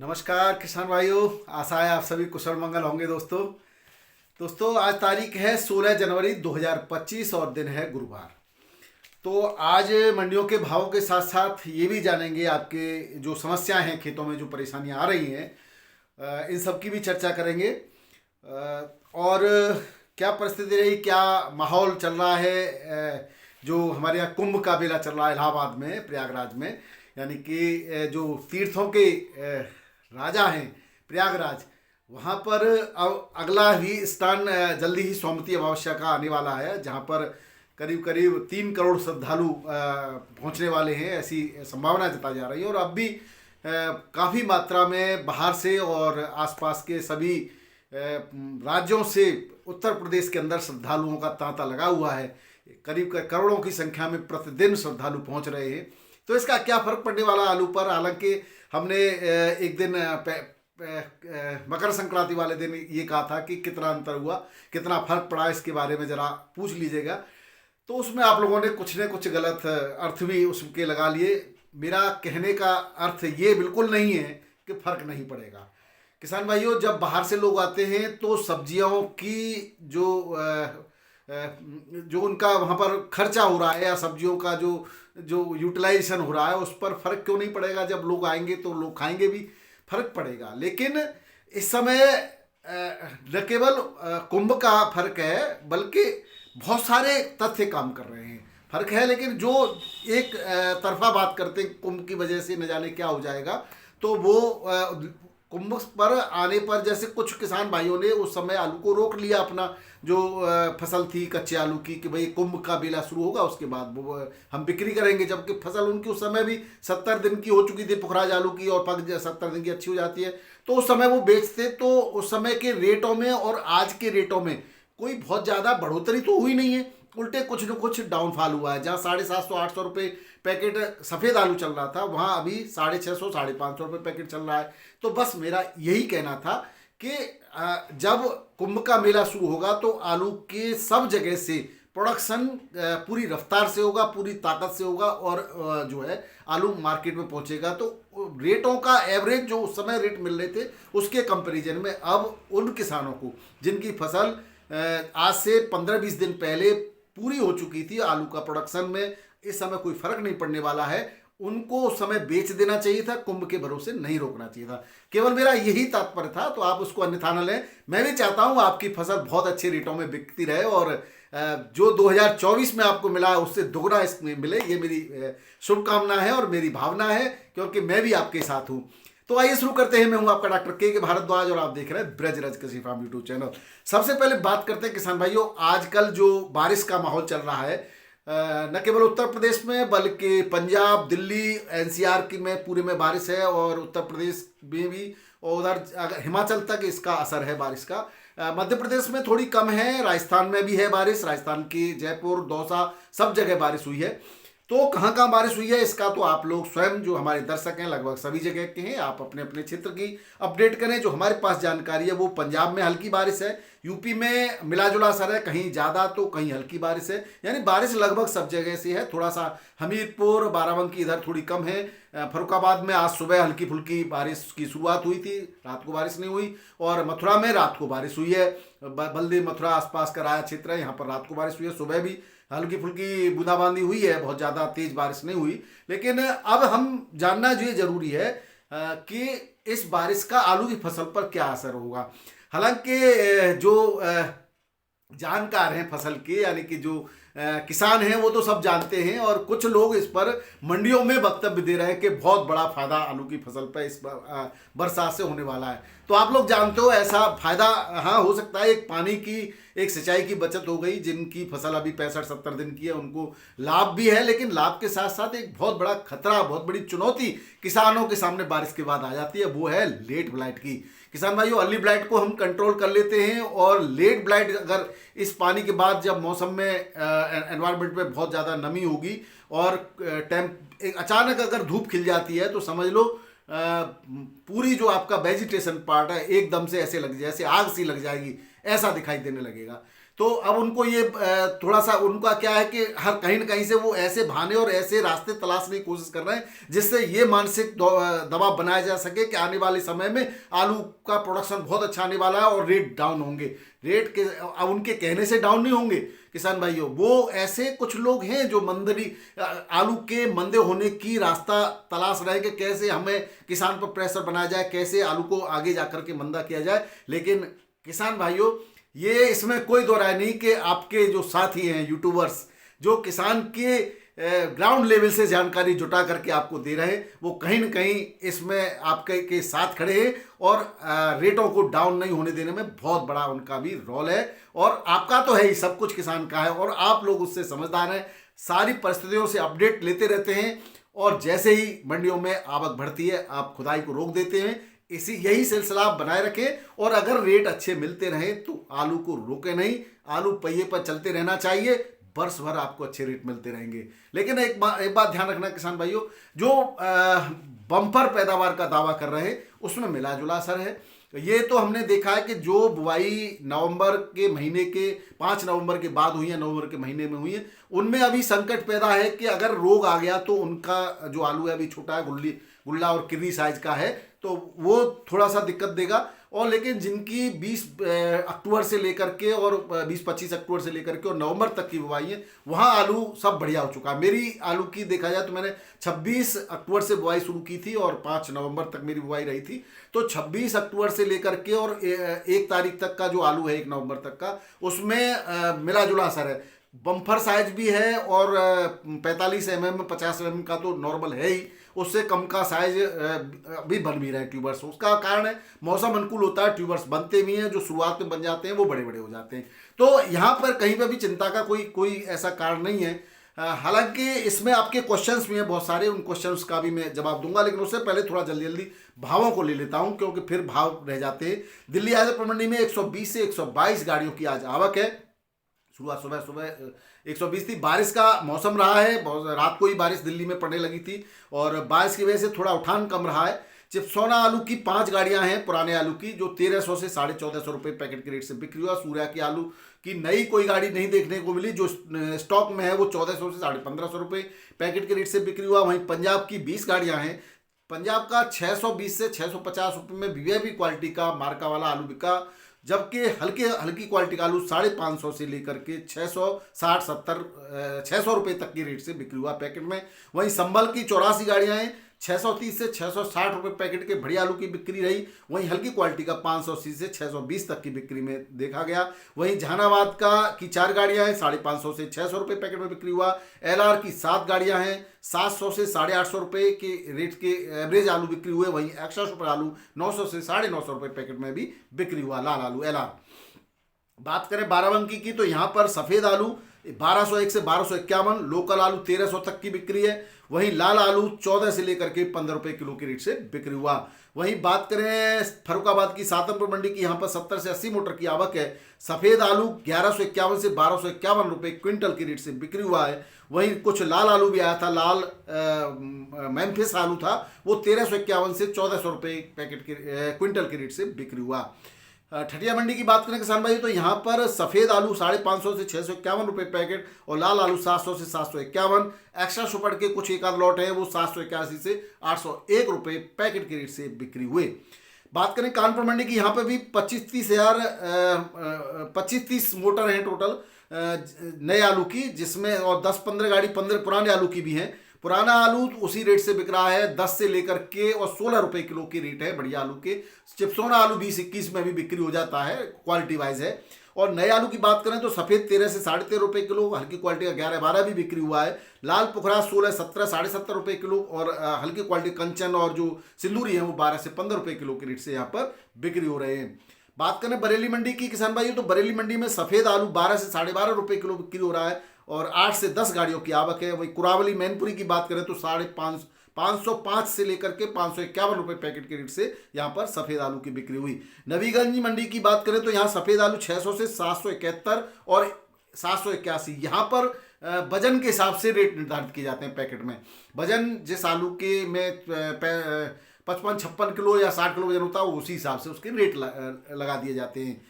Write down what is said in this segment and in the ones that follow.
नमस्कार किसान भाइयों, आशा है आप सभी कुशल मंगल होंगे। दोस्तों आज तारीख है 16 जनवरी 2025 और दिन है गुरुवार। तो आज मंडियों के भावों के साथ साथ ये भी जानेंगे आपके जो समस्याएं हैं, खेतों में जो परेशानियां आ रही हैं, इन सब की भी चर्चा करेंगे। और क्या परिस्थिति रही, क्या माहौल चल रहा है। जो हमारे यहाँ कुंभ का मेला चल रहा है इलाहाबाद में, प्रयागराज में, यानी कि जो तीर्थों के राजा हैं प्रयागराज, वहाँ पर अब अगला ही स्थान जल्दी ही सोमवती अमावस्या का आने वाला है, जहाँ पर करीब करीब 3 करोड़ श्रद्धालु पहुँचने वाले हैं, ऐसी संभावना जताई जा रही है। और अब भी काफ़ी मात्रा में बाहर से और आसपास के सभी राज्यों से उत्तर प्रदेश के अंदर श्रद्धालुओं का तांता लगा हुआ है। करीब करोड़ों की संख्या में प्रतिदिन श्रद्धालु पहुँच रहे हैं। तो इसका क्या फर्क पड़ने वाला आलू पर, हालांकि हमने एक दिन मकर संक्रांति वाले दिन ये कहा था कि कितना अंतर हुआ, कितना फर्क पड़ा, इसके बारे में ज़रा पूछ लीजिएगा। तो उसमें आप लोगों ने कुछ न कुछ गलत अर्थ भी उसके लगा लिए। मेरा कहने का अर्थ ये बिल्कुल नहीं है कि फ़र्क नहीं पड़ेगा। किसान भाइयों, जब बाहर से लोग आते हैं तो सब्जियों की जो उनका वहाँ पर खर्चा हो रहा है या सब्जियों का जो यूटिलाइजेशन हो रहा है, उस पर फर्क क्यों नहीं पड़ेगा। जब लोग आएंगे तो लोग खाएंगे भी, फर्क पड़ेगा। लेकिन इस समय न केवल कुंभ का फर्क है, बल्कि बहुत सारे तथ्य काम कर रहे हैं। फर्क है, लेकिन जो एक तरफा बात करते हैं कुंभ की वजह से न जाने क्या हो जाएगा, तो वो कुंभ पर आने पर जैसे कुछ किसान भाइयों ने उस समय आलू को रोक लिया, अपना जो फसल थी कच्चे आलू की, कि भाई कुंभ का मेला शुरू होगा उसके बाद वो हम बिक्री करेंगे। जबकि फसल उनकी उस समय भी 70 दिन की हो चुकी थी, पुखराज आलू की, और पक 70 दिन की अच्छी हो जाती है, तो उस समय वो बेचते। तो उस समय के रेटों में और आज के रेटों में कोई बहुत ज़्यादा बढ़ोतरी तो हुई नहीं है, उल्टे कुछ न कुछ डाउनफॉल हुआ है। जहाँ 750-800 रुपये पैकेट सफ़ेद आलू चल रहा था, वहाँ अभी 650-550 रुपये पैकेट चल रहा है। तो बस मेरा यही कहना था कि जब कुंभ का मेला शुरू होगा तो आलू के सब जगह से प्रोडक्शन पूरी रफ्तार से होगा, पूरी ताकत से होगा, और जो है आलू मार्केट में पहुंचेगा। तो रेटों का एवरेज जो उस समय रेट मिल रहे थे उसके कंपैरिजन में अब उन किसानों को जिनकी फसल आज से 15-20 दिन पहले पूरी हो चुकी थी आलू का प्रोडक्शन में, इस समय कोई फर्क नहीं पड़ने वाला है। उनको उस समय बेच देना चाहिए था, कुंभ के भरोसे नहीं रोकना चाहिए था। केवल मेरा यही तात्पर्य था। तो आप उसको अन्यथा न लें। मैं भी चाहता हूँ आपकी फसल बहुत अच्छे रेटों में बिकती रहे, और जो 2024 में आपको मिला है उससे दुगना इसमें मिले, ये मेरी शुभकामना है और मेरी भावना है, क्योंकि मैं भी आपके साथ हूँ। तो आइए शुरू करते हैं। मैं हूं आपका डॉक्टर के भारद्वाज और आप देख रहे हैं ब्रजराज कृषि फार्म यूट्यूब चैनल। सबसे पहले बात करते हैं किसान भाइयों, आजकल जो बारिश का माहौल चल रहा है, न केवल उत्तर प्रदेश में बल्कि पंजाब, दिल्ली, एनसीआर की में पूरे में बारिश है, और उत्तर प्रदेश में भी, और उधर हिमाचल तक इसका असर है बारिश का। मध्य प्रदेश में थोड़ी कम है, राजस्थान में भी है बारिश, राजस्थान की जयपुर, दौसा सब जगह बारिश हुई है। तो कहाँ कहाँ बारिश हुई है इसका तो आप लोग स्वयं, जो हमारे दर्शक हैं लगभग सभी जगह के हैं, आप अपने अपने क्षेत्र की अपडेट करें। जो हमारे पास जानकारी है वो पंजाब में हल्की बारिश है, यूपी में मिला जुला असर है, कहीं ज़्यादा तो कहीं हल्की बारिश है, यानी बारिश लगभग सब जगह से है। थोड़ा सा हमीरपुर, बाराबंकी इधर थोड़ी कम है। फरुखाबाद में आज सुबह हल्की फुल्की बारिश की शुरुआत हुई थी, रात को बारिश नहीं हुई। और मथुरा में रात को बारिश हुई है, बल्दे मथुरा आसपास का राया क्षेत्र है, यहाँ पर रात को बारिश हुई है। सुबह भी हल्की फुल्की बूंदाबांदी हुई है, बहुत ज़्यादा तेज बारिश नहीं हुई। लेकिन अब हम जानना जो ये जरूरी है कि इस बारिश का आलू की फसल पर क्या असर होगा। हालांकि जो जानकार हैं फसल के, यानी कि जो किसान हैं, वो तो सब जानते हैं, और कुछ लोग इस पर मंडियों में वक्तव्य दे रहे हैं कि बहुत बड़ा फायदा आलू की फसल पर इस बरसात से होने वाला है। तो आप लोग जानते हो ऐसा फायदा हाँ हो सकता है। एक पानी की, एक सिंचाई की बचत हो गई। जिनकी फसल अभी 65-70 दिन की है उनको लाभ भी है, लेकिन लाभ के साथ साथ एक बहुत बड़ा खतरा, बहुत बड़ी चुनौती किसानों के सामने बारिश के बाद आ जाती है, वो है लेट ब्लाइट की। किसान भाइयों, अर्ली ब्लाइट को हम कंट्रोल कर लेते हैं, और लेट ब्लाइट अगर इस पानी के बाद जब मौसम में एनवायरनमेंट में बहुत ज़्यादा नमी होगी और एक अचानक अगर धूप खिल जाती है, तो समझ लो पूरी जो आपका वेजिटेशन पार्ट है एकदम से ऐसे लग जैसे आग सी लग जाएगी, ऐसा दिखाई देने लगेगा। तो अब उनको ये थोड़ा सा उनका क्या है कि हर कहीं ना कहीं से वो ऐसे बहाने और ऐसे रास्ते तलाशने की कोशिश कर रहे हैं जिससे ये मानसिक दबाव बनाया जा सके कि आने वाले समय में आलू का प्रोडक्शन बहुत अच्छा आने वाला है और रेट डाउन होंगे। रेट के अब उनके कहने से डाउन नहीं होंगे किसान भाइयों, वो ऐसे कुछ लोग हैं जो मंदी आलू के मंदे होने की रास्ता तलाश रहे कि कैसे हमें किसान पर प्रेशर बनाया जाए, कैसे आलू को आगे जाकर के मंदा किया जाए। लेकिन किसान भाइयों, ये इसमें कोई दो राय नहीं कि आपके जो साथी हैं यूट्यूबर्स जो किसान के ग्राउंड लेवल से जानकारी जुटा करके आपको दे रहे हैं, वो कहीं ना कहीं इसमें आपके के साथ खड़े हैं और रेटों को डाउन नहीं होने देने में बहुत बड़ा उनका भी रोल है। और आपका तो है ही, सब कुछ किसान का है और आप लोग उससे समझदार हैं, सारी परिस्थितियों से अपडेट लेते रहते हैं और जैसे ही मंडियों में आवक बढ़ती है आप खुदाई को रोक देते हैं। यही सिलसिला आप बनाए रखें और अगर रेट अच्छे मिलते रहे तो आलू को रोके नहीं, आलू पहिए पर चलते रहना चाहिए, वर्ष भर आपको अच्छे रेट मिलते रहेंगे। लेकिन एक बात ध्यान रखना किसान भाइयों, जो बम्पर पैदावार का दावा कर रहे हैं उसमें मिला जुला असर है। ये तो हमने देखा है कि जो बुआई नवंबर के महीने के 5 नवंबर के बाद हुई है, नवंबर के महीने में हुई है, उनमें अभी संकट पैदा है कि अगर रोग आ गया तो उनका जो आलू है अभी छोटा है, गुल्ला और किर्री साइज का है, तो वो थोड़ा सा दिक्कत देगा। और लेकिन जिनकी 20 अक्टूबर से लेकर के और 20-25 अक्टूबर से लेकर के और नवंबर तक की बुआई है, वहाँ आलू सब बढ़िया हो चुका है। मेरी आलू की देखा जाए तो मैंने 26 अक्टूबर से बुआई शुरू की थी और 5 नवंबर तक मेरी बुआई रही थी। तो 26 अक्टूबर से लेकर के और 1 तारीख तक का जो आलू है 1 नवंबर तक का, उसमें मिला जुला असर है। बम्फर साइज भी है और 45 mm 50 mm का तो नॉर्मल है ही, उससे कम का साइज भी बन भी रहे हैं ट्यूबर्स। उसका कारण है मौसम अनुकूल होता है, ट्यूबर्स बनते भी हैं, जो शुरुआत में बन जाते हैं वो बड़े बड़े हो जाते हैं। तो यहाँ पर कहीं पर भी चिंता का कोई ऐसा कारण नहीं है। हालांकि इसमें आपके क्वेश्चंस भी हैं बहुत सारे, उन क्वेश्चंस का भी मैं जवाब दूंगा, लेकिन उससे पहले थोड़ा जल्दी जल्दी भावों को ले लेता हूं क्योंकि फिर भाव रह जाते हैं। दिल्ली आजापुर मंडी में 120 से 122 गाड़ियों की आज आवक है। शुरुआत सुबह 120 थी। बारिश का मौसम रहा है, बहुत रात को ही बारिश दिल्ली में पड़ने लगी थी और बारिश की वजह से थोड़ा उठान कम रहा है। चिप्सोना आलू की 5 गाड़ियां हैं पुराने आलू की, जो 1300 से 1450 रुपये पैकेट के रेट से बिक्री हुआ। सूर्या की आलू की नई कोई गाड़ी नहीं देखने को मिली, जो स्टॉक में है वो 1400 से 1550 रुपये पैकेट के रेट से बिक्री हुआ। वहीं पंजाब की 20 गाड़ियां हैं। पंजाब का 620 से 650 रुपये में वीआईपी क्वालिटी का मार्का वाला आलू बिका, जबकि हल्की क्वालिटी का आलू 550 से लेकर के 600 रुपये तक की रेट से बिक्री हुआ पैकेट में। वहीं संभल की 84 गाड़ियां हैं, 630 से 660 रुपये पैकेट के बढ़िया आलू की बिक्री रही। वहीं हल्की क्वालिटी का 580 से 620 तक की बिक्री में देखा गया। वहीं जहानाबाद की 4 गाड़ियां हैं, 550 से 600 रुपये पैकेट में बिक्री हुआ। एलआर की 7 गाड़ियां हैं, 700 से 850 रुपये के रेट के एवरेज आलू बिक्री हुए। वहीं एक्स्ट्रा सुपर आलू 900 से 950 रुपये पैकेट में भी बिक्री हुआ, लाल आलू एलआर। बात करें बाराबंकी की तो यहाँ पर सफ़ेद आलू 1201 से 1251, लोकल आलू 1300 तक की बिक्री है। वहीं लाल आलू 14 से लेकर के 15 रुपये किलो के रेट से बिक्री हुआ। वहीं बात करें फरुखाबाद की सातमपुर मंडी की, यहाँ पर 70 से 80 मोटर की आवक है। सफ़ेद आलू 1151 से 1251 रुपये क्विंटल की रेट से बिक्री हुआ है। वहीं कुछ लाल आलू भी आया था, लाल मेम्फिस आलू था, वो 1351 से 1400 रुपये पैकेट के क्विंटल के रेट से बिक्री हुआ। ठठिया मंडी की बात करें किसान भाई तो यहाँ पर सफ़ेद आलू 550 से 651 रुपये पैकेट और लाल आलू 700 से 751। एक्स्ट्रा सुपर के कुछ एक आध लॉट है वो 781 से 801 रुपये पैकेट के रेट से बिक्री हुए। बात करें कानपुर मंडी की, यहाँ पर भी 25-30 मोटर हैं टोटल नए आलू की, जिसमें और 10-15 गाड़ी 15 पुराने आलू की भी हैं। पुराना आलू उसी रेट से बिक रहा है, 10 से लेकर के और 16 रुपये किलो की रेट है बढ़िया आलू के। चिप्सोना आलू 20-21 में भी बिक्री हो जाता है, क्वालिटी वाइज है। और नए आलू की बात करें तो सफ़ेद 13 से 13.5 रुपये किलो, हल्की क्वालिटी का 11-12 भी बिक्री हुआ है। लाल पुखरा 16-17, 7.5 रुपये किलो और हल्की क्वालिटी कंचन और जो सिंदूरी है वो 12 से 15 रुपये किलो की रेट से यहाँ पर बिक्री हो रहे हैं। बात करें बरेली मंडी की किसान भाई तो बरेली मंडी में सफ़ेद आलू 12 से 12.5 रुपये किलो बिक्री हो रहा है और 8 से 10 गाड़ियों की आवक है। वही कुरावली मैनपुरी की बात करें तो 505 से लेकर के 551 रुपये पैकेट के रेट से यहाँ पर सफ़ेद आलू की बिक्री हुई। नवीगंज मंडी की बात करें तो यहाँ सफ़ेद आलू 600 से 771 और 781, यहाँ पर वजन के हिसाब से रेट निर्धारित किए जाते हैं पैकेट में। वजन जिस आलू के में 55-56 किलो या 60 किलो वजन होता है उसी हिसाब से उसके रेट लगा दिए जाते हैं।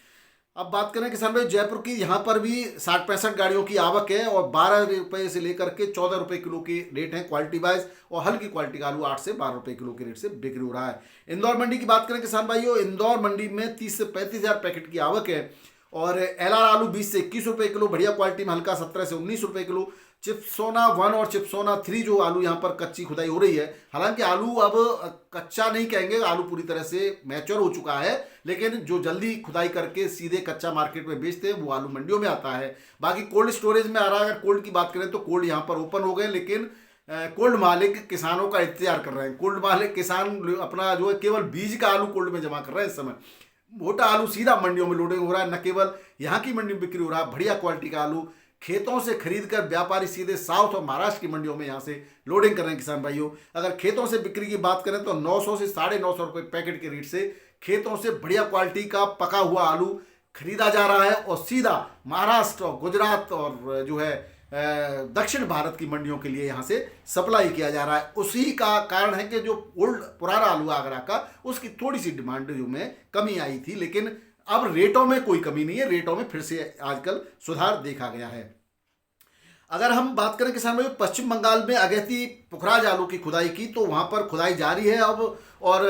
अब बात करें किसान भाई जयपुर की, यहाँ पर भी 60-65 गाड़ियों की आवक है और 12 रुपये से लेकर के 14 रुपये किलो के रेट हैं क्वालिटी वाइज, और हल्की क्वालिटी का आलू 8 से 12 रुपये किलो के रेट से बिक्री हो रहा है। इंदौर मंडी की बात करें किसान भाइयों, इंदौर मंडी में 30 से 35 हज़ार पैकेट की आवक है और LR आलू 20 से 21 रुपये किलो, बढ़िया क्वालिटी में हल्का 17 से 19 रुपये किलो। चिप्सोना 1 और चिप्सोना 3 जो आलू यहाँ पर कच्ची खुदाई हो रही है, हालांकि आलू अब कच्चा नहीं कहेंगे, आलू पूरी तरह से मैच्योर हो चुका है, लेकिन जो जल्दी खुदाई करके सीधे कच्चा मार्केट में बेचते हैं वो आलू मंडियों में आता है। बाकी कोल्ड स्टोरेज में आ रहा है। अगर कोल्ड की बात करें तो कोल्ड यहाँ पर ओपन हो गए, लेकिन कोल्ड मालिक किसानों का इंतजार कर रहे हैं। कोल्ड मालिक किसान अपना जो है केवल बीज का आलू कोल्ड में जमा कर रहे हैं इस समय। मोटा आलू सीधा मंडियों में लोडिंग हो रहा है, न केवल यहाँ की मंडी में बिक्री हो रहा है, बढ़िया क्वालिटी का आलू खेतों से खरीद कर व्यापारी सीधे साउथ और महाराष्ट्र की मंडियों में यहाँ से लोडिंग कर रहे हैं किसान भाइयों। अगर खेतों से बिक्री की बात करें तो 900 से 950 रुपये पैकेट के रेट से खेतों से बढ़िया क्वालिटी का पका हुआ आलू खरीदा जा रहा है और सीधा महाराष्ट्र और गुजरात और जो है दक्षिण भारत की मंडियों के लिए यहाँ से सप्लाई किया जा रहा है। उसी का कारण है कि जो पुराना आलू आगरा का, उसकी थोड़ी सी डिमांड जो में कमी आई थी, लेकिन अब रेटों में कोई कमी नहीं है, रेटों में फिर से आजकल सुधार देखा गया है। अगर हम बात करें किसान भाई पश्चिम बंगाल में अगेती पुखराज आलू की खुदाई की, तो वहाँ पर खुदाई जारी है अब, और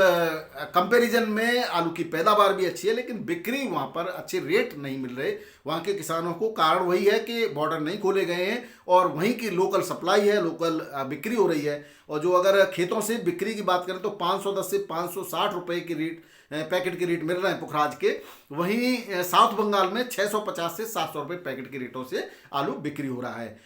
कंपैरिजन में आलू की पैदावार भी अच्छी है, लेकिन बिक्री वहाँ पर अच्छे रेट नहीं मिल रहे वहाँ के किसानों को। कारण वही है कि बॉर्डर नहीं खोले गए हैं और वहीं की लोकल सप्लाई है, लोकल बिक्री हो रही है। और जो अगर खेतों से बिक्री की बात करें तो 510 से 560 रुपये की रेट पैकेट के रेट मिल रहे हैं पुखराज के। वहीं साउथ बंगाल में 650 से 700 रुपये पैकेट के रेटों से आलू बिक्री हो रहा है।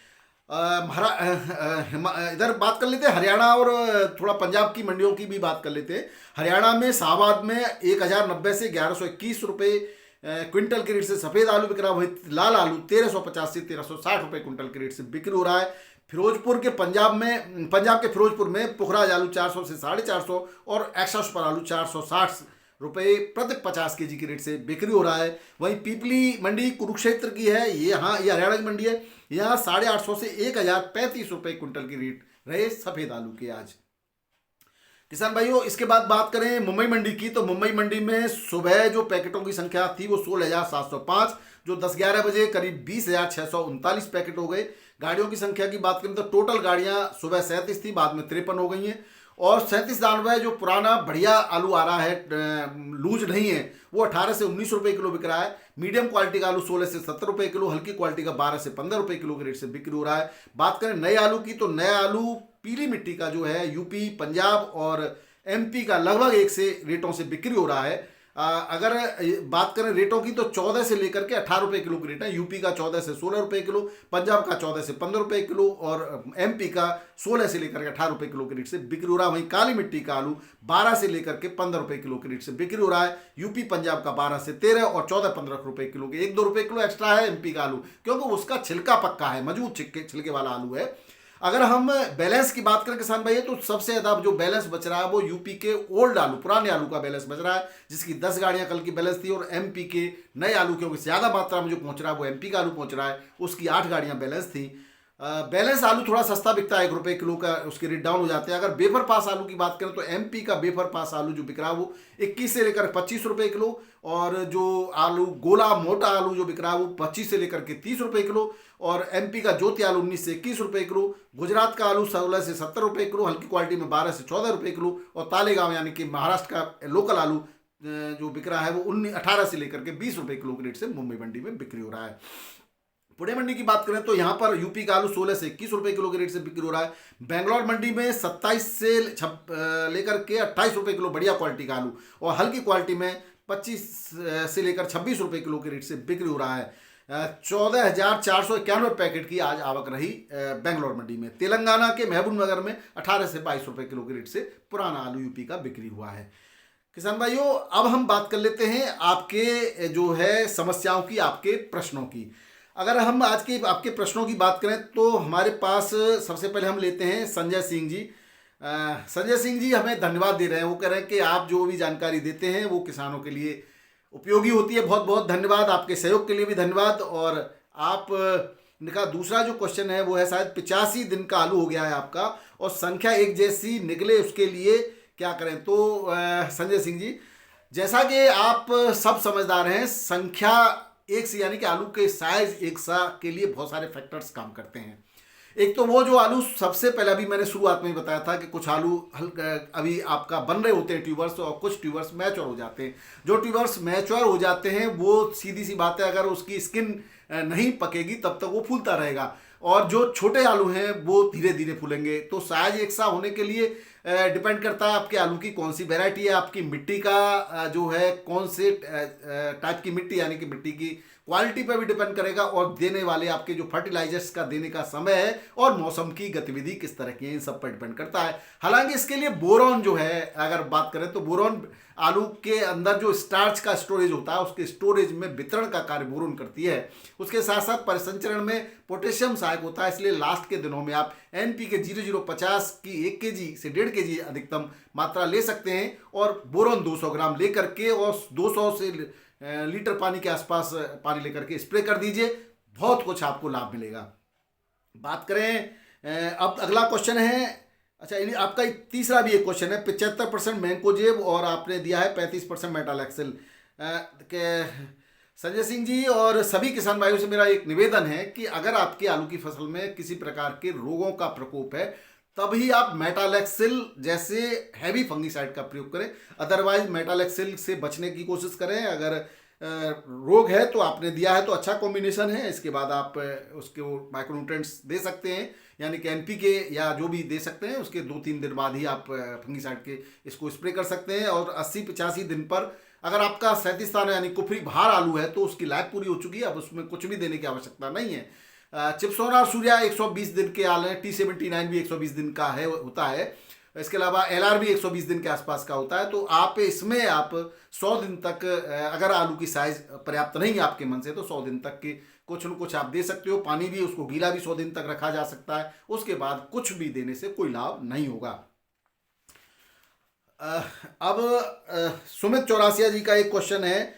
इधर बात कर लेते हैं हरियाणा और थोड़ा पंजाब की मंडियों की भी बात कर लेते हैं। हरियाणा में शाहबाद में 1090 से 1121 रुपये क्विंटल के रेट से सफ़ेद आलू बिक रहा है, वही लाल आलू 1350 से 1360 रुपये क्विंटल के रेट से बिक्री हो रहा है। फिरोजपुर के पंजाब के फिरोजपुर में पुखराज आलू 400 से 450 और एक्स्ट्रा सुपर आलू 460 रुपये प्रति 50 केजी के रेट से बिक्री हो रहा है। वहीं पीपली मंडी कुरुक्षेत्र की है, ये हरियाणा की मंडी है, यहाँ 850 से 1035 रुपये क्विंटल की रेट रहे सफ़ेद आलू के आज किसान भाइयों। इसके बाद बात करें मुंबई मंडी की, तो मुंबई मंडी में सुबह जो पैकेटों की संख्या थी वो 16,705, जो 10-11 बजे करीब 20,639 पैकेट हो गए। गाड़ियों की संख्या की बात करें तो टोटल गाड़ियां सुबह 37 थी, बाद में 53 हो गई हैं, और 3792 जो पुराना बढ़िया आलू आ रहा है, लूज नहीं है, वो 18 से 19 रुपये किलो बिक रहा है। मीडियम क्वालिटी का आलू 16 से 70 रुपये किलो, हल्की क्वालिटी का 12 से 15 रुपये किलो के रेट से बिक्री हो रहा है। बात करें नए आलू की, तो नया आलू पीली मिट्टी का जो है यूपी, पंजाब और MP का लगभग एक से रेटों से बिक्री हो रहा है। अगर बात करें रेटों की, तो 14 से लेकर के 18 रुपये किलो की रेट है। यूपी का 14 से 16 रुपये किलो, पंजाब का 14 से 15 रुपये किलो और MP का 16 से लेकर के 18 रुपये किलो के रेट से बिक्री हो रहा है। वहीं काली मिट्टी का आलू 12 से लेकर के 15 रुपये किलो के रेट से बिक्री हो रहा है। यूपी पंजाब का 12 से 13 और 14-15 रुपये किलो के, 1-2 रुपये किलो एक्स्ट्रा है MP का आलू, क्योंकि उसका छिलका पक्का है, मजबूत छिलके वाला आलू है। अगर हम बैलेंस की बात करें किसान भाई, तो सबसे ज़्यादा जो बैलेंस बच रहा है वो यूपी के ओल्ड आलू, पुराने आलू का बैलेंस बच रहा है, जिसकी 10 गाड़ियां कल की बैलेंस थी, और MP के नए आलू क्योंकि ज़्यादा मात्रा में जो पहुंच रहा है वो MP का आलू पहुंच रहा है, उसकी 8 गाड़ियां बैलेंस थी। बैलेंस आलू थोड़ा सस्ता बिकता है, 1 रुपये किलो का उसके रेट डाउन हो जाते हैं। अगर बेफर पास आलू की बात करें तो MP का बेफर पास आलू जो बिक रहा है वो 21 से लेकर 25 रुपये किलो, और जो आलू गोला मोटा आलू जो बिक रहा है वो 25 से लेकर के 30 रुपये किलो, और MP का ज्योति आलू 19 से 21 रुपये किलो, गुजरात का आलू 16 से 70 रुपये किलो, हल्की क्वालिटी में 12 से 14 रुपये किलो, और तालेगांव यानी कि महाराष्ट्र का लोकल आलू जो बिक रहा है वो 18 से लेकर के 20 रुपये किलो के रेट से मुंबई मंडी में बिक्री हो रहा है। पुणे मंडी की बात करें तो यहाँ पर यूपी का आलू 16 से 21 रुपये किलो के रेट से बिक्री हो रहा है। बेंगलोर मंडी में 27 से लेकर के 28 रुपये किलो बढ़िया क्वालिटी का आलू, और हल्की क्वालिटी में 25 से लेकर 26 रुपये किलो के रेट से बिक्री हो रहा है। 14,491 पैकेट की आज आवक रही बेंगलोर मंडी में। तेलंगाना के महबूब नगर में 18 से 22 रुपये किलो के रेट से पुराना आलू यूपी का बिक्री हुआ है। किसान भाइयों, अब हम बात कर लेते हैं आपके जो है समस्याओं की, आपके प्रश्नों की। अगर हम आज के आपके प्रश्नों की बात करें तो हमारे पास सबसे पहले हम लेते हैं संजय सिंह जी। संजय सिंह जी हमें धन्यवाद दे रहे हैं, वो कह रहे हैं कि आप जो भी जानकारी देते हैं वो किसानों के लिए उपयोगी होती है। बहुत बहुत धन्यवाद, आपके सहयोग के लिए भी धन्यवाद। और आप का दूसरा जो क्वेश्चन है वो है शायद 85 दिन का आलू हो गया है आपका और संख्या एक जैसी निकले, उसके लिए क्या करें। तो संजय सिंह जी, जैसा कि आप सब समझदार हैं, संख्या एक से यानी कि आलू के साइज एक सा के लिए बहुत सारे फैक्टर्स काम करते हैं। एक तो वो जो आलू सबसे पहले अभी मैंने शुरुआत में ही बताया था कि कुछ आलू हल्का अभी आपका बन रहे होते हैं ट्यूबर्स, और कुछ ट्यूबर्स मैच्योर हो जाते हैं। जो ट्यूबर्स मैच्योर हो जाते हैं वो सीधी सी बात है, अगर उसकी स्किन नहीं पकेगी तब तक वो फूलता रहेगा, और जो छोटे आलू हैं वो धीरे धीरे फूलेंगे। तो साइज एक सा होने के लिए डिपेंड करता है आपके आलू की कौन सी वैरायटी है, आपकी मिट्टी का जो है कौन से टाइप की मिट्टी, यानी कि मिट्टी की क्वालिटी पर भी डिपेंड करेगा, और देने वाले आपके जो फर्टिलाइजर्स का देने का समय है, और मौसम की गतिविधि किस तरह की है, इन सब पर डिपेंड करता है। हालांकि इसके लिए बोरॉन जो है, अगर बात करें तो बोरॉन आलू के अंदर जो स्टार्च का स्टोरेज होता है उसके स्टोरेज में वितरण का कार्य बोरॉन करती है। उसके साथ साथ परिसंचरण में पोटेशियम सहायक होता है, इसलिए लास्ट के दिनों में आप NPK 0050 की 1 kg से 1.5 kg अधिकतम मात्रा ले सकते हैं, और बोरॉन 200 ग्राम लेकर के और 200 से लीटर पानी के आसपास पानी लेकर के स्प्रे कर दीजिए, बहुत कुछ आपको लाभ मिलेगा। बात करें अब अगला क्वेश्चन है, अच्छा आपका तीसरा भी एक क्वेश्चन है, 75% मैंकोजेब और आपने दिया है 35% मेटालेक्सिल। संजय सिंह जी और सभी किसान भाइयों से मेरा एक निवेदन है कि अगर आपके आलू की फसल में किसी प्रकार के रोगों का प्रकोप है तभी आप मेटालेक्सिल जैसे हैवी फंगीसाइड का प्रयोग करें, अदरवाइज मेटालेक्सिल से बचने की कोशिश करें। अगर रोग है तो आपने दिया है तो अच्छा कॉम्बिनेशन है, इसके बाद आप उसके माइक्रोन्यूट्रिएंट्स दे सकते हैं, यानी कि NPK या जो भी दे सकते हैं, उसके 2-3 दिन बाद ही आप फंगीसाइड के इसको स्प्रे कर सकते हैं। और 80-85 दिन पर अगर आपका 37 स्थान यानी कुफरी भार आलू है तो उसकी लाइफ पूरी हो चुकी है, अब उसमें कुछ भी देने की आवश्यकता नहीं है। चिप्सोना और सूर्या 120 दिन के आल हैं, T79 भी 120 दिन का है होता है, इसके अलावा LR भी 120 दिन के आसपास का होता है। तो आप इसमें आप 100 दिन तक, अगर आलू की साइज पर्याप्त नहीं है आपके मन से, तो 100 दिन तक की कुछ न कुछ आप दे सकते हो। पानी भी उसको गीला भी 100 दिन तक रखा जा सकता है, उसके बाद कुछ भी देने से कोई लाभ नहीं होगा। अब सुमित चौरासिया जी का एक क्वेश्चन है,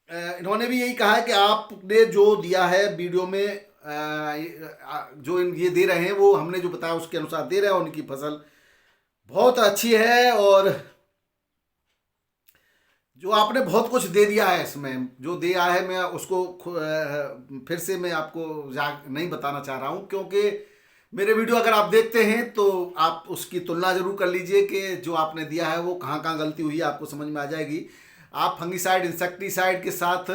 इन्होंने भी यही कहा है कि आपने जो दिया है वीडियो में, जो ये दे रहे हैं वो हमने जो बताया उसके अनुसार दे रहे हैं, उनकी फसल बहुत अच्छी है, और जो आपने बहुत कुछ दे दिया है इसमें, जो दिया है मैं उसको फिर से मैं आपको नहीं बताना चाह रहा हूं, क्योंकि मेरे वीडियो अगर आप देखते हैं तो आप उसकी तुलना जरूर कर लीजिए कि जो आपने दिया है वो कहाँ कहाँ गलती हुई है, आपको समझ में आ जाएगी। आप फंगीसाइड इंसेक्टिसाइड के साथ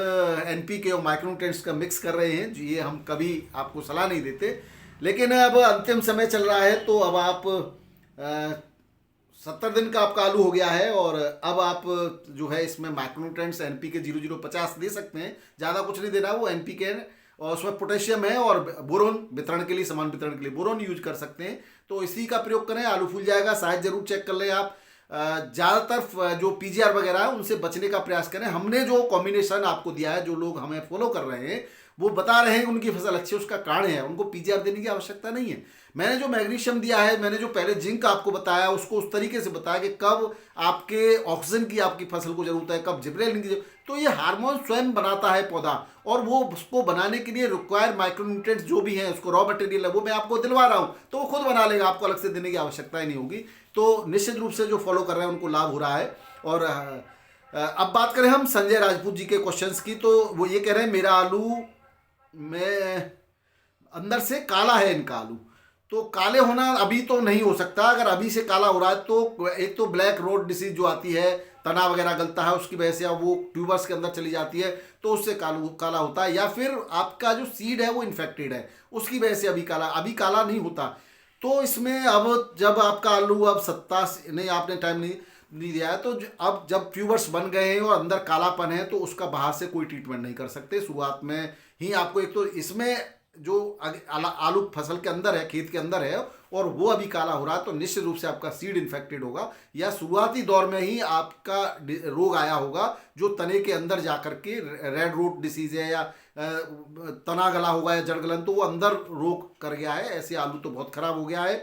NPK और माइक्रोन्यूट्रिएंट्स का मिक्स कर रहे हैं, ये हम कभी आपको सलाह नहीं देते, लेकिन अब अंतिम समय चल रहा है तो अब आप 70 दिन का आपका आलू हो गया है, और अब आप जो है इसमें माइक्रोन्यूट्रिएंट्स NPK 0050 दे सकते हैं, ज़्यादा कुछ नहीं देना, वो NPK और उसमें पोटेशियम है, और बोरोन वितरण के लिए, समान वितरण के लिए बोरोन यूज कर सकते हैं, तो इसी का प्रयोग करें, आलू फूल जाएगा। साइज जरूर चेक कर लें आप, ज़्यादातर जो PGR वगैरह है उनसे बचने का प्रयास करें। हमने जो कॉम्बिनेशन आपको दिया है, जो लोग हमें फॉलो कर रहे हैं वो बता रहे हैं कि उनकी फसल अच्छी है, उसका कारण है, उनको PGR देने की आवश्यकता नहीं है। मैंने जो मैग्नीशियम दिया है, मैंने जो पहले जिंक आपको बताया, उसको उस तरीके से बताया कि कब आपके ऑक्सीजन की आपकी फसल को जरूरत है, कब जिब्रेलिन की जरूरत, तो ये हार्मोन स्वयं बनाता है पौधा, और वो उसको बनाने के लिए रिक्वायर्ड माइक्रोन्यूट्रिएंट्स जो भी हैं, उसको रॉ मटेरियल है वो मैं आपको दिलवा रहा हूँ, तो वो खुद बना लेगा, आपको अलग से देने की आवश्यकता ही नहीं होगी। तो निश्चित रूप से जो फॉलो कर रहे हैं उनको लाभ हो रहा है। और अब बात करें हम संजय राजपूत जी के क्वेश्चंस की, तो वो ये कह रहे हैं मेरा आलू में अंदर से काला है, इनका आलू, तो काले होना अभी तो नहीं हो सकता। अगर अभी से काला हो रहा है तो एक तो ब्लैक रोड डिसीज जो आती है, तना वगैरह गलता है, उसकी वजह से अब वो ट्यूबर्स के अंदर चली जाती है तो उससे काला होता है, या फिर आपका जो सीड है वो इन्फेक्टेड है, उसकी वजह से अभी काला नहीं होता। तो इसमें अब जब आपका आलू अब 27 नहीं, आपने टाइम नहीं दिया है, तो अब जब ट्यूबर्स बन गए हैं और अंदर कालापन है तो उसका बाहर से कोई ट्रीटमेंट नहीं कर सकते। शुरुआत में ही आपको एक तो इसमें जो आलू फसल के अंदर है, खेत के अंदर है, और वो अभी काला हो रहा है, तो निश्चित रूप से आपका सीड इन्फेक्टेड होगा, या शुरुआती दौर में ही आपका रोग आया होगा जो तने के अंदर जाकर के रेड रूट डिसीज है, या तना गला होगा, या जड़ गलन, तो वो अंदर रोग कर गया है। ऐसे आलू तो बहुत खराब हो गया है,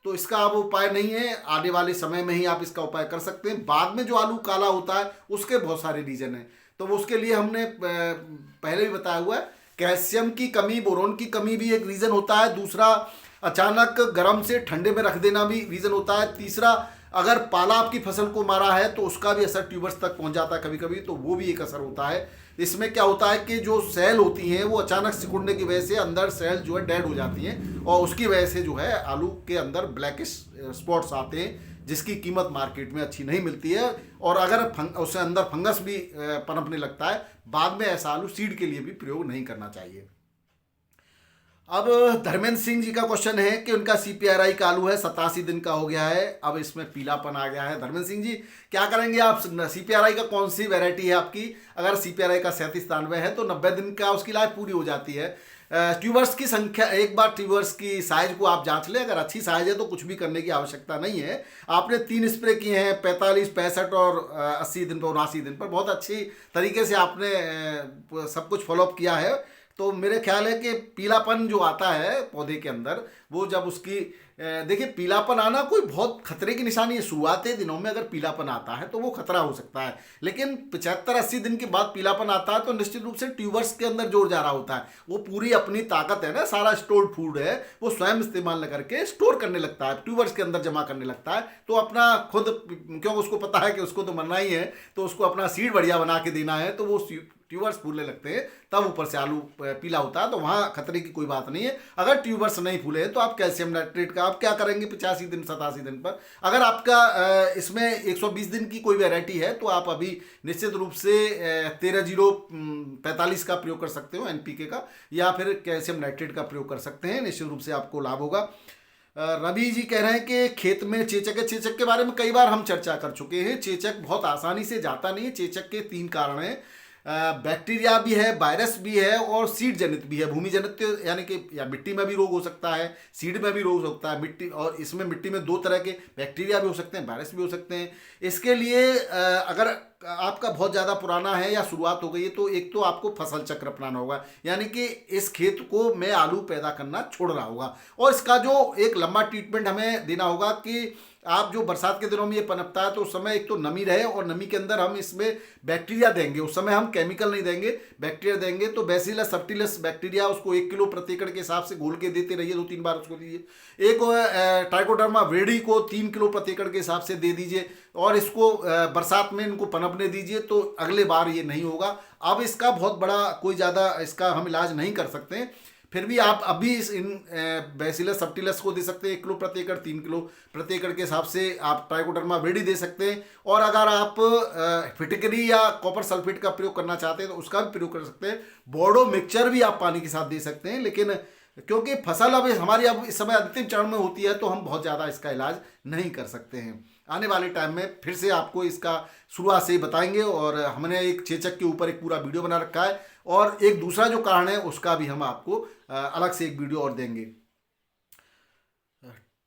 तो इसका अब उपाय नहीं है, आने वाले समय में ही आप इसका उपाय कर सकते हैं। बाद में जो आलू काला होता है उसके बहुत सारे रीजन हैं, तो वो उसके लिए हमने पहले भी बताया हुआ है, कैल्शियम की कमी, बोरोन की कमी भी एक रीज़न होता है। दूसरा, अचानक गर्म से ठंडे में रख देना भी रीज़न होता है। तीसरा, अगर पाला आपकी फसल को मारा है तो उसका भी असर ट्यूबर्स तक पहुंच जाता है कभी कभी, तो वो भी एक असर होता है। इसमें क्या होता है कि जो सेल होती हैं वो अचानक सिकुड़ने की वजह से अंदर सेल जो है डेड हो जाती हैं, और उसकी वजह से जो है आलू के अंदर ब्लैकिश स्पॉट्स आते हैं, जिसकी कीमत मार्केट में अच्छी नहीं मिलती है। और अगर उससे अंदर फंगस भी पनपने लगता है, बाद में ऐसा आलू सीड के लिए भी प्रयोग नहीं करना चाहिए। अब धर्मेंद्र सिंह जी का क्वेश्चन है कि उनका CPRI का आलू है 87 दिन का हो गया है, अब इसमें पीलापन आ गया है। धर्मेंद्र सिंह जी क्या करेंगे आप? CPRI का कौन सी वैरायटी है आपकी? अगर CPRI का 37-93 है तो 90 दिन का उसकी लाइफ पूरी हो जाती है। ट्यूबर्स की संख्या, एक बार ट्यूबर्स की साइज को आप जांच लें, अगर अच्छी साइज है तो कुछ भी करने की आवश्यकता नहीं है। आपने 3 स्प्रे किए हैं 45, 65 और 80 दिन पर, 79 दिन पर, बहुत अच्छी तरीके से आपने सब कुछ फॉलोअप किया है। तो मेरे ख्याल है कि पीलापन जो आता है पौधे के अंदर, वो जब उसकी देखिए पीलापन आना कोई बहुत खतरे की निशानी है। शुरुआती दिनों में अगर पीलापन आता है तो वो खतरा हो सकता है, लेकिन 75-80 दिन के बाद पीलापन आता है तो निश्चित रूप से ट्यूबर्स के अंदर जोर जा रहा होता है। वो पूरी अपनी ताकत है ना, सारा स्टोर्ड फूड है, वो स्वयं इस्तेमाल करके स्टोर करने लगता है, ट्यूबर्स के अंदर जमा करने लगता है। तो अपना खुद, क्योंकि उसको पता है कि उसको तो मरना ही है, तो उसको अपना सीड बढ़िया बना के देना है, तो वो ट्यूबर्स फूलने लगते हैं, तब ऊपर से आलू पीला होता है। तो वहाँ खतरे की कोई बात नहीं है। अगर ट्यूबर्स नहीं फूले तो आप कैल्शियम नाइट्रेट का आप क्या करेंगे 85 दिन 87 दिन पर? अगर आपका इसमें 120 दिन की कोई वैरायटी है तो आप अभी निश्चित रूप से 13-0-45 का प्रयोग कर सकते हो NPK का, या फिर कैल्शियम नाइट्रेट का प्रयोग कर सकते हैं, निश्चित रूप से आपको लाभ होगा। रवि जी कह रहे हैं कि खेत में चेचक है। चेचक के बारे में कई बार हम चर्चा कर चुके हैं। चेचक बहुत आसानी से जाता नहीं है। चेचक के 3 कारण हैं, बैक्टीरिया भी है, वायरस भी है, और सीड जनित भी है। भूमि जनित यानी कि या मिट्टी में भी रोग हो सकता है, सीड में भी रोग हो सकता है, मिट्टी, और इसमें मिट्टी में 2 तरह के बैक्टीरिया भी हो सकते हैं, वायरस भी हो सकते हैं। इसके लिए अगर आपका बहुत ज़्यादा पुराना है या शुरुआत हो गई है तो एक तो आपको फसल चक्र अपनाना होगा, यानी कि इस खेत को मैं आलू पैदा करना छोड़ रहा होगा, और इसका जो एक लंबा ट्रीटमेंट हमें देना होगा कि आप जो बरसात के दिनों में ये पनपता है तो उस समय एक तो नमी रहे, और नमी के अंदर हम इसमें बैक्टीरिया देंगे। उस समय हम केमिकल नहीं देंगे, बैक्टीरिया देंगे। तो बैसिलस सब्टिलस बैक्टीरिया उसको 1 किलो प्रति एकड़ के हिसाब से घोल के देते रहिए, 2-3 बार उसको दीजिए। एक ट्राइकोडर्मा वेडी को 3 किलो प्रति एकड़ के हिसाब से दे दीजिए, और इसको बरसात में इनको पनपने दीजिए, तो अगले बार ये नहीं होगा। अब इसका बहुत बड़ा कोई ज़्यादा इसका हम इलाज नहीं कर सकते, फिर भी आप अभी इन बैसिलस सब्टिलस को दे सकते हैं 1 किलो प्रति एकड़, 3 किलो प्रति एकड़ के हिसाब से आप ट्राइकोडर्मा वेडी दे सकते हैं। और अगर आप फिटकरी या कॉपर सल्फेट का प्रयोग करना चाहते हैं तो उसका भी प्रयोग कर सकते हैं। बोर्डो मिक्सचर भी आप पानी के साथ दे सकते हैं, लेकिन क्योंकि फसल अब हमारी अब इस समय अंतिम चरण में होती है तो हम बहुत ज़्यादा इसका इलाज नहीं कर सकते हैं। आने वाले टाइम में फिर से आपको इसका शुरुआत से ही बताएंगे, और हमने एक चेचक के ऊपर एक पूरा वीडियो बना रखा है, और एक दूसरा जो कारण है उसका भी हम आपको अलग से एक वीडियो और देंगे।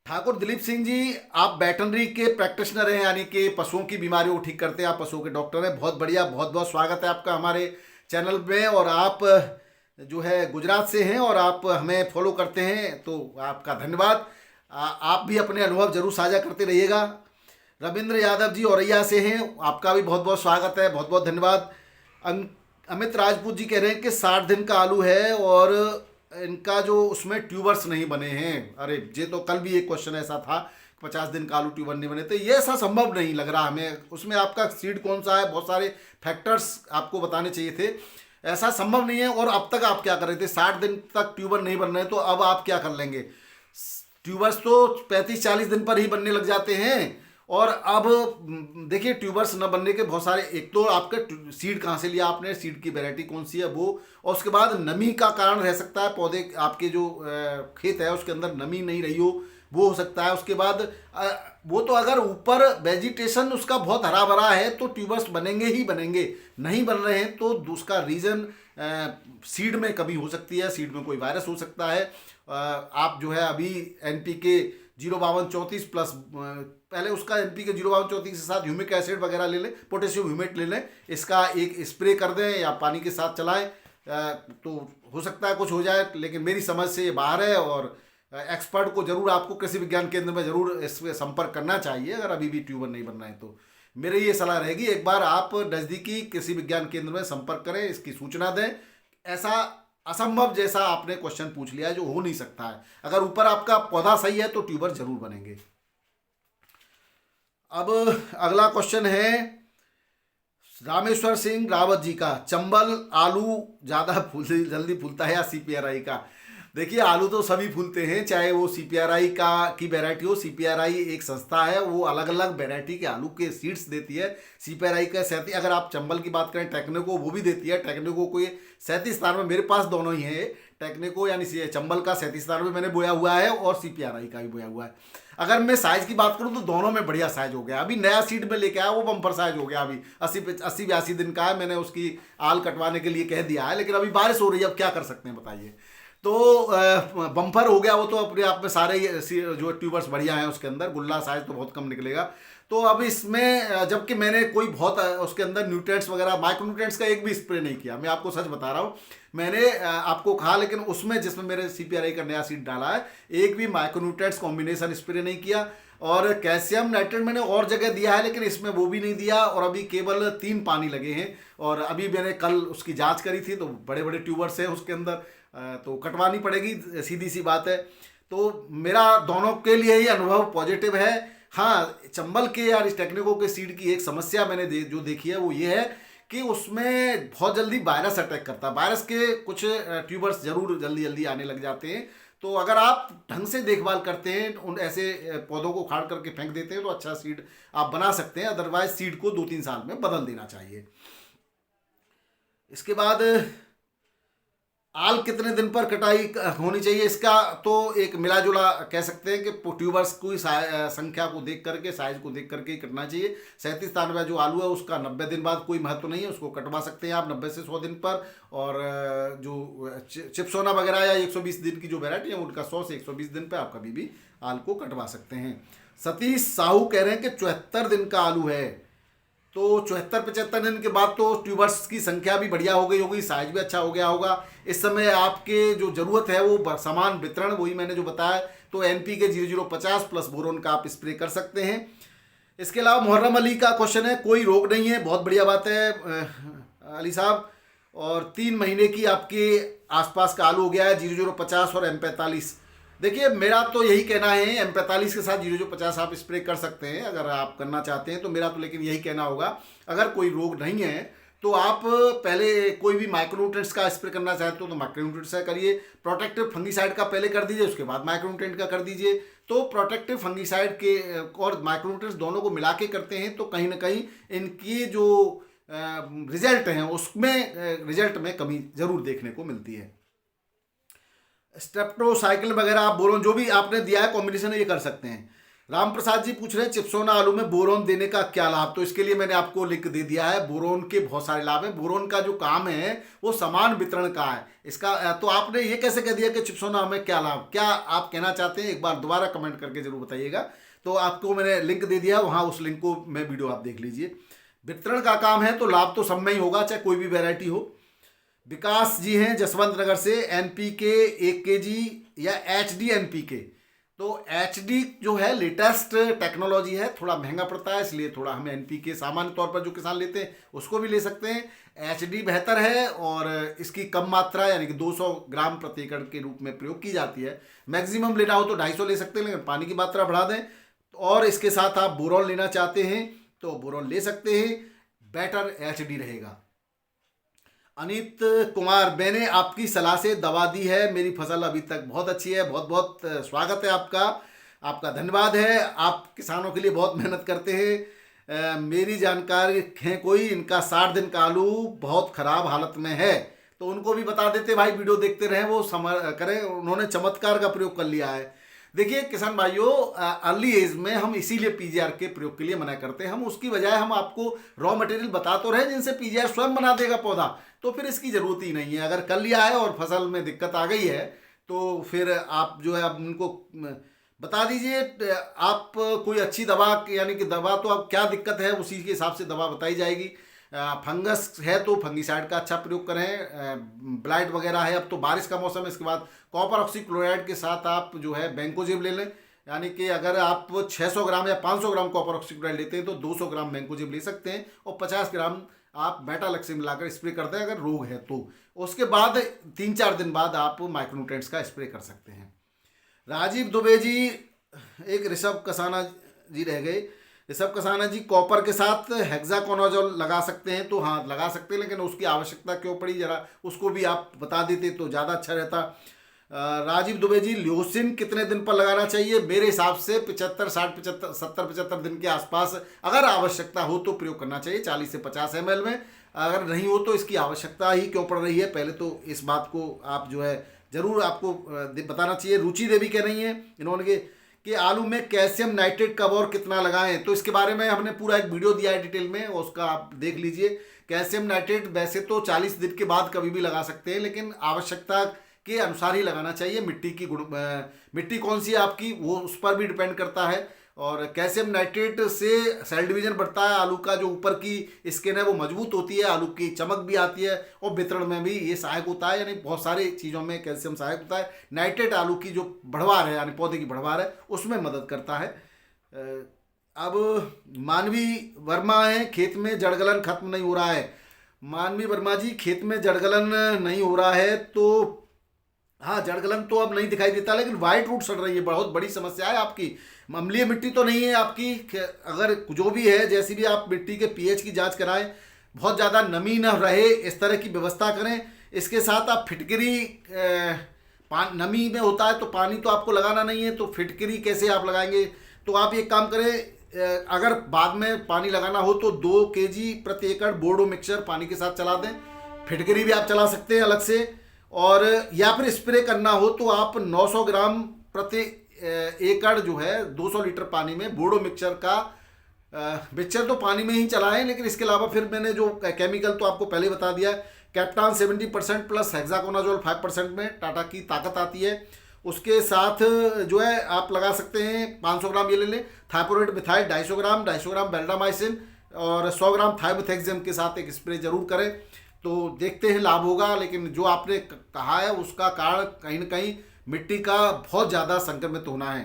ठाकुर दिलीप सिंह जी, आप वेटरनरी के प्रैक्टिशनर हैं, यानी कि पशुओं की बीमारियों को ठीक करते हैं, आप पशुओं के डॉक्टर हैं। बहुत बढ़िया, बहुत बहुत स्वागत है आपका हमारे चैनल में। और आप जो है गुजरात से हैं और आप हमें फॉलो करते हैं, तो आपका धन्यवाद। आप भी अपने अनुभव जरूर साझा करते रहिएगा। रविंद्र यादव जी औरैया से हैं, आपका भी बहुत बहुत स्वागत है, बहुत बहुत धन्यवाद। अमित राजपूत जी कह रहे हैं कि 60 दिन का आलू है और इनका जो उसमें ट्यूबर्स नहीं बने हैं। अरे ये तो कल भी एक क्वेश्चन ऐसा था, 50 दिन का आलू ट्यूबर नहीं बने, तो ये ऐसा संभव नहीं लग रहा हमें। उसमें आपका सीड कौन सा है, बहुत सारे फैक्टर्स आपको बताने चाहिए थे, ऐसा संभव नहीं है। और अब तक आप क्या कर रहे थे? 60 दिन तक ट्यूबर नहीं बन रहे, तो अब आप क्या कर लेंगे? ट्यूबर्स तो 35-40 दिन पर ही बनने लग जाते हैं। और अब देखिए ट्यूबर्स न बनने के बहुत सारे, एक तो आपके सीड कहाँ से लिया आपने, सीड की वैरायटी कौन सी है वो, और उसके बाद नमी का कारण रह सकता है, पौधे आपके जो खेत है उसके अंदर नमी नहीं रही हो, वो हो सकता है। उसके बाद वो तो अगर ऊपर वेजिटेशन उसका बहुत हरा भरा है तो ट्यूबर्स बनेंगे ही बनेंगे, नहीं बन रहे हैं तो उसका रीज़न सीड में कमी हो सकती है, सीड में कोई वायरस हो सकता है। आप जो है अभी NPK 05234 प्लस पहले उसका NPK 05234 के साथ ह्यूमिक एसिड वगैरह ले लें, पोटेशियम ह्यूमेट ले लें, इसका एक स्प्रे कर दें या पानी के साथ चलाएं, तो हो सकता है कुछ हो जाए, लेकिन मेरी समझ से ये बाहर है। और एक्सपर्ट को जरूर आपको कृषि विज्ञान केंद्र में जरूर इसमें संपर्क करना चाहिए अगर अभी भी ट्यूबर नहीं बनना है तो। मेरी ये सलाह रहेगी, एक बार आप नज़दीकी कृषि विज्ञान केंद्र में संपर्क करें, इसकी सूचना दें। ऐसा असंभव जैसा आपने क्वेश्चन पूछ लिया है जो हो नहीं सकता है, अगर ऊपर आपका पौधा सही है तो ट्यूबर जरूर बनेंगे। अब अगला क्वेश्चन है रामेश्वर सिंह रावत जी का, चंबल आलू ज़्यादा जल्दी फूलता है या सीपीआरआई का? देखिए, आलू तो सभी फूलते हैं, चाहे वो सीपीआरआई का की वैरायटी हो। सीपीआरआई एक संस्था है, वो अलग अलग वैरायटी के आलू के सीड्स देती है। सीपीआरआई का 37, अगर आप चंबल की बात करें टेक्निको, वो भी देती है। टेक्निको को ये 37 मेरे पास दोनों ही है, टेक्निको यानी चंबल का 37 मैंने बोया हुआ है और सीपीआरआई का भी बोया हुआ है। अगर मैं साइज की बात करूं तो दोनों में बढ़िया साइज हो गया। अभी नया सीड में लेके आया, वो बम्पर साइज हो गया। अभी 80-82 दिन का है, मैंने उसकी आल कटवाने के लिए कह दिया है, लेकिन अभी बारिश हो रही है, अब क्या कर सकते हैं बताइए। तो बम्पर हो गया वो तो अपने आप में। सारे जो ट्यूबर्स बढ़िया हैं उसके अंदर, गुल्ला साइज तो बहुत कम निकलेगा। तो अब इसमें जबकि मैंने कोई बहुत उसके अंदर न्यूट्रिएंट्स वगैरह, माइक्रो न्यूट्रिएंट्स का एक भी स्प्रे नहीं किया, मैं आपको सच बता रहा हूँ। मैंने आपको कहा, लेकिन उसमें जिसमें मेरे सीपीआरआई का नया सीड डाला है, एक भी माइक्रो न्यूट्रिएंट्स कॉम्बिनेशन स्प्रे नहीं किया। और कैल्शियम नाइट्रेट मैंने और जगह दिया है, लेकिन इसमें वो भी नहीं दिया। और अभी केवल 3 पानी लगे हैं। और अभी मैंने कल उसकी जांच करी थी, तो बड़े बड़े ट्यूबर्स हैं उसके अंदर, तो कटवानी पड़ेगी, सीधी सी बात है। तो मेरा दोनों के लिए ही अनुभव पॉजिटिव है। हाँ, चंबल के यार इस टेक्निको के सीड की एक समस्या मैंने जो देखी है वो ये है कि उसमें बहुत जल्दी वायरस अटैक करता है। वायरस के कुछ ट्यूबर्स जरूर जल्दी जल्दी आने लग जाते हैं। तो अगर आप ढंग से देखभाल करते हैं, उन ऐसे पौधों को उखाड़ करके फेंक देते हैं, तो अच्छा सीड आप बना सकते हैं। अदरवाइज सीड को 2-3 साल में बदल देना चाहिए। इसके बाद आल कितने दिन पर कटाई होनी चाहिए, इसका तो एक मिला जुला कह सकते हैं कि ट्यूबर्स की संख्या को देख करके, साइज को देख करके ही कटना चाहिए। 37-93 जो आलू है उसका 90 दिन बाद कोई महत्व नहीं है, उसको कटवा सकते हैं आप 90 से 100 दिन पर। और जो चिप्सोना वगैरह या 120 दिन की जो वेरायटी है उनका 100 से 120 दिन पर आप कभी भी आल को कटवा सकते हैं। सतीश साहू कह रहे हैं कि 74 दिन का आलू है, तो 74-75 दिन के बाद तो ट्यूबर्स की संख्या भी बढ़िया हो गई होगी, साइज भी अच्छा हो गया होगा। इस समय आपके जो जरूरत है वो समान वितरण, वही मैंने जो बताया, तो NPK 0050 प्लस बोरोन का आप स्प्रे कर सकते हैं। इसके अलावा मोहर्रम अली का क्वेश्चन है, कोई रोग नहीं है, बहुत बढ़िया बात है अली साहब। और 3 महीने की आपके आसपास का आलू हो गया है 0050 और M45। देखिए, मेरा तो यही कहना है, M45 के साथ 0050 आप स्प्रे कर सकते हैं अगर आप करना चाहते हैं तो। मेरा तो लेकिन यही कहना होगा, अगर कोई रोग नहीं है तो आप पहले कोई भी माइक्रोन्यूट्रिएंट्स का स्प्रे करना चाहते हो तो माइक्रोन्यूट्रिएंट्स का करिए। प्रोटेक्टिव फंगीसाइड का पहले कर दीजिए, उसके बाद माइक्रोन्यूट्रिएंट का कर दीजिए। तो प्रोटेक्टिव फंगीसाइड के और माइक्रोन्यूट्रिएंट्स दोनों को मिला के करते हैं तो कहीं ना कहीं इनकी जो रिजल्ट हैं उसमें रिजल्ट में कमी जरूर देखने को मिलती है। स्ट्रेप्टोसाइकिल वगैरह आप बोरोन जो भी आपने दिया है कॉम्बिनेशन ये कर सकते हैं। राम प्रसाद जी पूछ रहे हैं चिप्सोना आलू में बोरोन देने का क्या लाभ, तो इसके लिए मैंने आपको लिंक दे दिया है। बोरोन के बहुत सारे लाभ हैं। बोरोन का जो काम है वो समान वितरण का है इसका। तो आपने ये कैसे कह दिया कि चिप्सोना में क्या लाभ, क्या आप कहना चाहते हैं, एक बार दोबारा कमेंट करके जरूर बताइएगा। तो आपको मैंने लिंक दे दिया, वहाँ उस लिंक को मैं वीडियो आप देख लीजिए। वितरण का काम है तो लाभ तो सब में ही होगा, चाहे कोई भी वेरायटी हो। विकास जी हैं जसवंत नगर से, NPK 1 kg या HD NPK, तो HD जो है लेटेस्ट टेक्नोलॉजी है, थोड़ा महंगा पड़ता है, इसलिए थोड़ा हमें NPK सामान्य तौर पर जो किसान लेते हैं उसको भी ले सकते हैं। HD बेहतर है और इसकी कम मात्रा यानी कि 200 ग्राम प्रति एकड़ के रूप में प्रयोग की जाती है। मैक्सिमम लेना हो तो 250 ले सकते हैं, लेकिन पानी की मात्रा बढ़ा दें। और इसके साथ आप बोरॉन लेना चाहते हैं तो बोरॉन ले सकते हैं, बेटर HD रहेगा। अनित कुमार, मैंने आपकी सलाह से दवा दी है, मेरी फसल अभी तक बहुत अच्छी है। बहुत बहुत स्वागत है आपका, आपका धन्यवाद है। आप किसानों के लिए बहुत मेहनत करते हैं। मेरी जानकारी है कोई, इनका 60 दिन का आलू बहुत ख़राब हालत में है, तो उनको भी बता देते भाई, वीडियो देखते रहें, वो करें। उन्होंने चमत्कार का प्रयोग कर लिया है। देखिए किसान भाइयों, अर्ली एज में हम इसीलिए PGR के प्रयोग के लिए मना करते हैं। हम उसकी बजाय हम आपको रॉ मटेरियल बता तो रहे जिनसे PGR स्वयं बना देगा पौधा, तो फिर इसकी ज़रूरत ही नहीं है। अगर कर लिया है और फसल में दिक्कत आ गई है तो फिर आप जो है आप उनको बता दीजिए। आप कोई अच्छी दवा, यानी कि दवा तो अब क्या दिक्कत है उसी के हिसाब से दवा बताई जाएगी। फंगस है तो फंगीसाइड का अच्छा प्रयोग करें। ब्लाइट वगैरह है, अब तो बारिश का मौसम है, इसके बाद कॉपर ऑक्सीक्लोराइड के साथ आप जो है बैंकोजेब ले लें। यानी कि अगर आप 600 ग्राम या 500 ग्राम कॉपर ऑक्सीक्लोराइड लेते हैं तो 200 ग्राम बैंकोजेब ले सकते हैं और 50 ग्राम आप बेटालक्सिन मिलाकर स्प्रे करते हैं अगर रोग है तो। उसके बाद 3-4 दिन बाद आप माइक्रोन्यूट्रिएंट्स का स्प्रे कर सकते हैं। राजीव दुबे जी, एक ऋषभ कसाना जी रह गए, ऋषभ कसाना जी, कॉपर के साथ हेक्साकोनाजोल लगा सकते हैं? तो हाँ लगा सकते हैं, लेकिन उसकी आवश्यकता क्यों पड़ी, जरा उसको भी आप बता देते तो ज़्यादा अच्छा रहता। राजीव दुबे जी, ल्यूसिन कितने दिन पर लगाना चाहिए? मेरे हिसाब से 75, 60, 75, 70, 75 दिन के आसपास अगर आवश्यकता हो तो प्रयोग करना चाहिए, 40 से 50 ml में। अगर नहीं हो तो इसकी आवश्यकता ही क्यों पड़ रही है, पहले तो इस बात को आप जो है जरूर आपको बताना चाहिए। रुचि देवी कह रही हैं इन्होंने कि आलू में कैल्शियम नाइट्रेट कब और कितना लगाएं, तो इसके बारे में हमने पूरा एक वीडियो दिया है डिटेल में, उसका आप देख लीजिए। कैल्शियम नाइट्रेट वैसे तो 40 दिन के बाद कभी भी लगा सकते हैं, लेकिन आवश्यकता के अनुसार ही लगाना चाहिए। मिट्टी की मिट्टी कौन सी है आपकी, वो उस पर भी डिपेंड करता है। और कैल्शियम नाइट्रेट से सेल डिवीजन बढ़ता है, आलू का जो ऊपर की स्किन है वो मजबूत होती है, आलू की चमक भी आती है, और वितरण में भी ये सहायक होता है। यानी बहुत सारी चीज़ों में कैल्शियम सहायक होता है। नाइट्रेट आलू की जो बढ़वार है, यानी पौधे की बढ़वार है, उसमें मदद करता है। अब मानवी वर्मा है, खेत में जड़गलन खत्म नहीं हो रहा है। मानवी वर्मा जी, खेत में जड़गलन नहीं हो रहा है तो हाँ, जड़गलन तो अब नहीं दिखाई देता, लेकिन वाइट रूट सड़ रही है, बहुत बड़ी समस्या है आपकी। अम्लीय मिट्टी तो नहीं है आपकी, अगर जो भी है, जैसी भी आप मिट्टी के पीएच की जांच कराएं, बहुत ज़्यादा नमी न रहे इस तरह की व्यवस्था करें। इसके साथ आप फिटकरी, नमी में होता है तो पानी तो आपको लगाना नहीं है, तो फिटकरी कैसे आप लगाएंगे? तो आप एक काम करें, अगर बाद में पानी लगाना हो तो 2 kg प्रति एकड़ बोर्डो मिक्सचर पानी के साथ चला दें। फिटकरी भी आप चला सकते हैं अलग से, और या फिर स्प्रे करना हो तो आप 900 ग्राम प्रति एकड़ जो है 200 लीटर पानी में बोर्डो मिक्सचर का मिक्सचर तो पानी में ही चलाएं। लेकिन इसके अलावा फिर मैंने जो केमिकल तो आपको पहले बता दिया, कैप्टान 70% प्लस हेक्साकोनाजोल 5% में टाटा की ताकत आती है, उसके साथ जो है आप लगा सकते हैं। 500 ग्राम ये ले लें, थाइपोरेट मिथाइल 250 ग्राम बेल्डामाइसिन और 100 ग्राम थाइमोथेक्सम के साथ एक स्प्रे जरूर करें, तो देखते हैं लाभ होगा। लेकिन जो आपने कहा है उसका कारण कहीं ना कहीं मिट्टी का बहुत ज़्यादा संक्रमित होना है।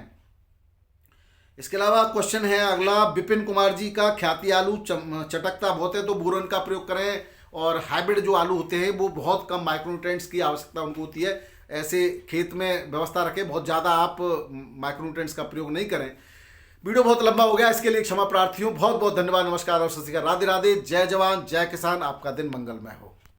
इसके अलावा क्वेश्चन है अगला विपिन कुमार जी का, ख्याति आलू चटकता बहुत है तो बोरन का प्रयोग करें, और हाइब्रिड जो आलू होते हैं वो बहुत कम माइक्रोन्यूट्रिएंट्स की आवश्यकता उनको होती है, ऐसे खेत में व्यवस्था रखें, बहुत ज़्यादा आप माइक्रोन्यूट्रिएंट्स का प्रयोग नहीं करें। वीडियो बहुत लंबा हो गया, इसके लिए क्षमा प्रार्थी हूँ। बहुत बहुत धन्यवाद, नमस्कार और सत श्री अकाल, राधे राधे, जय जवान जय किसान, आपका दिन मंगलमय हो।